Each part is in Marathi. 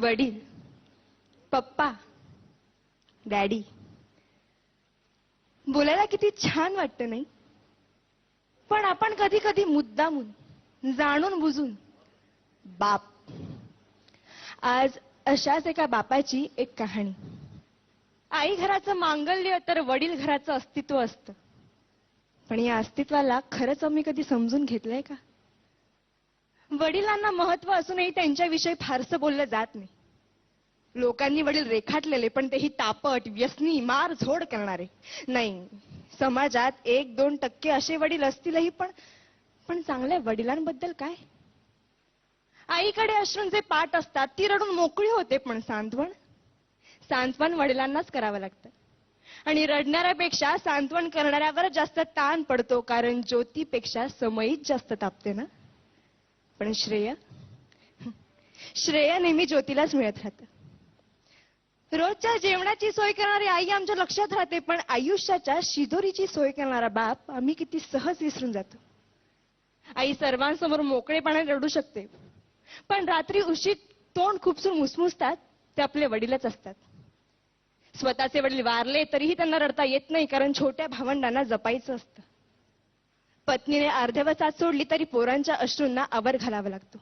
वडील, पप्पा, डॅडी बोलायला किती छान वाटतं नाही? पण आपण कधी कधी मुद्दामून जाणून बुजून बाप. आज अशाच एका बापाची एक कहाणी. आई घराचं मांगल्य तर वडील घराचं अस्तित्व असतं. पण या अस्तित्वाला खरंच आम्ही कधी समजून घेतलंय का? वडिलांना महत्व असूनही त्यांच्याविषयी फारसं बोललं जात नाही. लोकांनी वडील रेखाटलेले, पण तेही तापट, व्यसनी, मार झोड करणारे. नाही, समाजात 1-2% असे वडील असतीलही, पण चांगल्या वडिलांबद्दल काय? आईकडे अश्रूंचे पाट असतात, ती रडून मोकळी होते, पण सांत्वन वडिलांनाच करावं लागतं. आणि रडणाऱ्यापेक्षा सांत्वन करणाऱ्यावर जास्त ताण पडतो, कारण ज्योतीपेक्षा समईच जास्त तापते ना. पण श्रेय नेहमी ज्योतीलाच मिळत राहतं. रोजच्या जेवणाची सोय करणारी आई आमच्या लक्षात राहते, पण आयुष्याच्या शिदोरीची सोय करणारा बाप आम्ही किती सहज विसरून जातो. आई सर्वांसमोर मोकळेपणाने रडू शकते, पण रात्री उशीत तोंड खुपसून मुसमुसतात ते आपले वडीलच असतात. स्वतःचे वडील वारले तरीही त्यांना रडता येत नाही, कारण छोट्या भावंडांना जपायचं असतं. पत्नीने अर्ध्यावर साथ सोडली तरी पोरांच्या अश्रूंना आवर घालावा लागतो.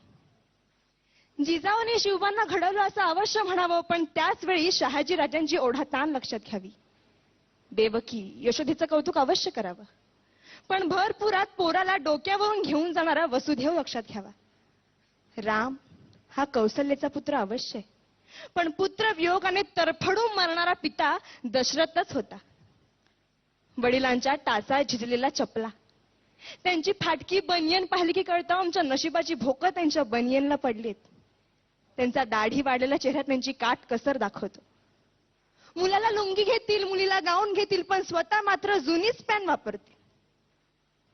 जिजाऊने शिवबांना घडवलं असं अवश्य म्हणावं, पण त्याच वेळी शहाजी राजांची ओढाताण लक्षात घ्यावी. देवकी, यशोदेचं कौतुक अवश्य करावं, पण भरपुरात पोराला डोक्यावरून घेऊन जाणारा वसुदेव लक्षात घ्यावा. राम हा कौशल्याचा पुत्र अवश्य आहे, पण पुत्र वियोगाने तरफडून मरणारा पिता दशरथच होता. वडिलांच्या टाचा झिजलेला चपला, त्यांची फाटकी बनियन पाहिली की कळतं आमच्या नशिबाची भोकं त्यांच्या बनियनला पडलीत. त्यांचा दाढी वाढलेला चेहरा त्यांची काट कसर दाखवतो. मुलाला लुंगी घेतील, मुलीला गाऊन घेतील, पण स्वतः मात्र जुनीच पॅन वापरते.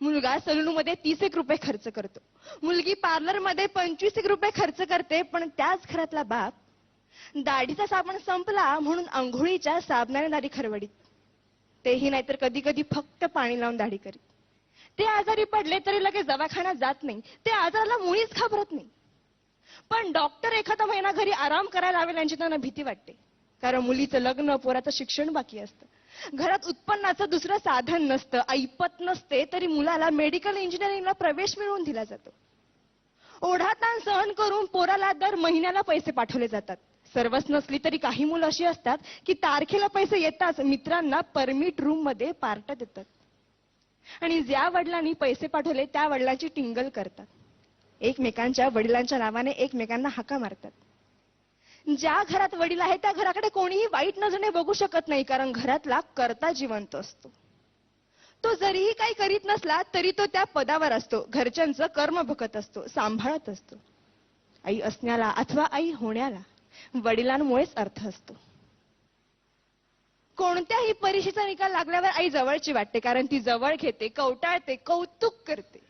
मुलगा सलूनमध्ये 30 रुपये खर्च करतो, मुलगी पार्लरमध्ये 25 रुपये खर्च करते, पण त्याच घरातला बाप दाढीचा साबण संपला म्हणून अंघोळीच्या साबणाने दाढी खरवडीत. तेही नाहीतर कधी कधी फक्त पाणी लावून दाढी करीत. ते आजारी पडले तरी लगेच दवाखान्यात जात नाही, ते आजाराला मुळीच घाबरत नाही. पण डॉक्टर एखादा महिना घरी आराम करायला लावेल यांची त्यांना भीती वाटते, कारण मुलीचं लग्न, पोराचं शिक्षण बाकी असतं. घरात उत्पन्नाचं दुसरं साधन नसतं, ऐपत नसते, तरी मुलाला मेडिकल इंजिनिअरिंगला प्रवेश मिळवून दिला जातो. ओढाताण सहन करून पोराला दर महिन्याला पैसे पाठवले जातात. सर्वच नसली तरी काही मुलं अशी असतात की तारखेला पैसे येताच मित्रांना परमिट रूम मध्ये पार्ट देतात, आणि ज्या वडिलांनी पैसे पाठवले त्या वडिलांची टिंगल करतात. एकमेकांच्या वडिलांच्या नावाने एकमेकांना हाका मारतात. ज्या घरात वडील आहे त्या घराकडे कोणीही वाईट नजरेने बघू शकत नाही, कारण घरातला कर्ता जिवंत असतो. तो जरीही काही करीत नसला तरी तो त्या पदावर असतो, घरच्यांचं कर्म बघत असतो, सांभाळत असतो. आई असण्याला अथवा आई होण्याला वडिलांमुळेच अर्थ असतो. कोणत्याही परीक्षेचा निकाल लागल्यावर आई जवळची वाटते, कारण ती जवळ घेते, कवटाळते, कौतुक करते.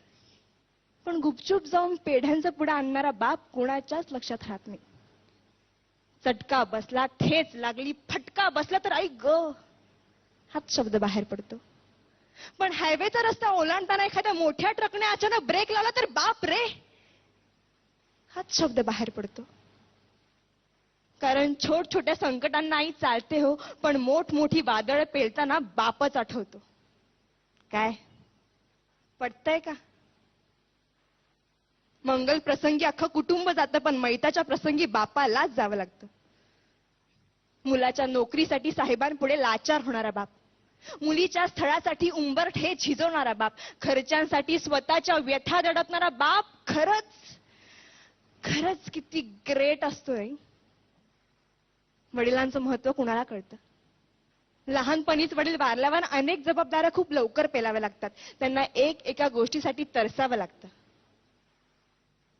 पण गुपचूप जाऊन पेढ्यांचा पुडा आणणारा बाप कोणाच्याच लक्षात राहत नाही. चटका बसला, ठेच लागली, फटका बसला तर आई ग हाच शब्द बाहेर पडतो. पण हायवेचा रस्ता ओलांडताना एखाद्या मोठ्या ट्रकने अचानक ब्रेक लावला तर बाप रे हाच शब्द बाहेर पडतो. कारण छोट्या संकटांना आई चालते हो, पण मोठी वादळ पेलताना बापच आठवतो. काय पटतंय का? मंगल प्रसंगी अख्खं कुटुंब जातं, पण मैताच्या प्रसंगी बापालाच जावं लागतं. मुलाच्या नोकरीसाठी साहेबांपुढे लाचार होणारा बाप, मुलीच्या स्थळासाठी उंबरठे झिजवणारा बाप, खर्चांसाठी स्वतःच्या व्यथा दडपणारा बाप खरंच किती ग्रेट असतोय. वडिलांचं महत्व कुणाला कळतं? लहानपणीच वडील वारल्यावर अनेक जबाबदाऱ्या खूप लवकर पेलाव्या लागतात. त्यांना एका गोष्टीसाठी तरसावं लागतं.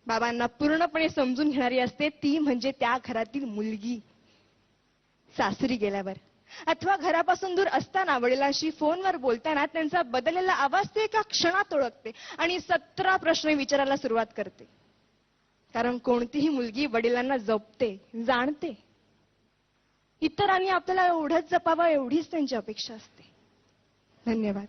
बाबांना पूर्णपणे समजून घेणारी असते ती म्हणजे त्या घरातील मुलगी. सासरी गेल्यावर अथवा घरापासून दूर असताना वडिलांशी फोनवर बोलताना त्यांचा बदललेला आवाज ते एका क्षणात ओळखते आणि 17 प्रश्न विचारायला सुरुवात करते. कारण कोणतीही मुलगी वडिलांना जपते, जाणते. इतरांनी आपल्याला एवढंच जपावं एवढीच त्यांची अपेक्षा असते. धन्यवाद.